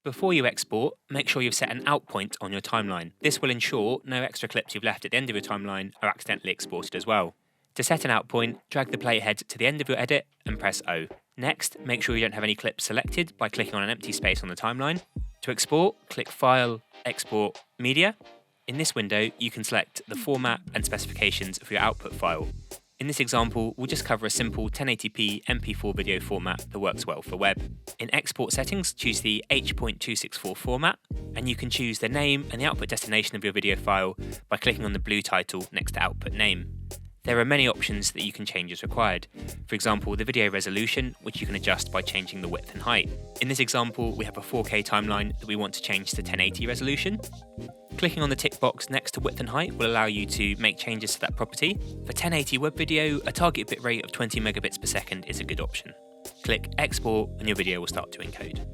Before you export, make sure you've set an out point on your timeline. This will ensure no extra clips you've left at the end of your timeline are accidentally exported as well. To set an out point, drag the playhead to the end of your edit and press O. Next, make sure you don't have any clips selected by clicking on an empty space on the timeline. To export, click File, Export, Media. In this window, you can select the format and specifications for your output file. In this example, we'll just cover a simple 1080p MP4 video format that works well for web. In export settings, choose the H.264 format, and you can choose the name and the output destination of your video file by clicking on the blue title next to output name. There are many options that you can change as required. For example, the video resolution, which you can adjust by changing the width and height. In this example, we have a 4K timeline that we want to change to 1080 resolution. Clicking on the tick box next to width and height will allow you to make changes to that property. For 1080 web video, a target bitrate of 20 megabits per second is a good option. Click Export and your video will start to encode.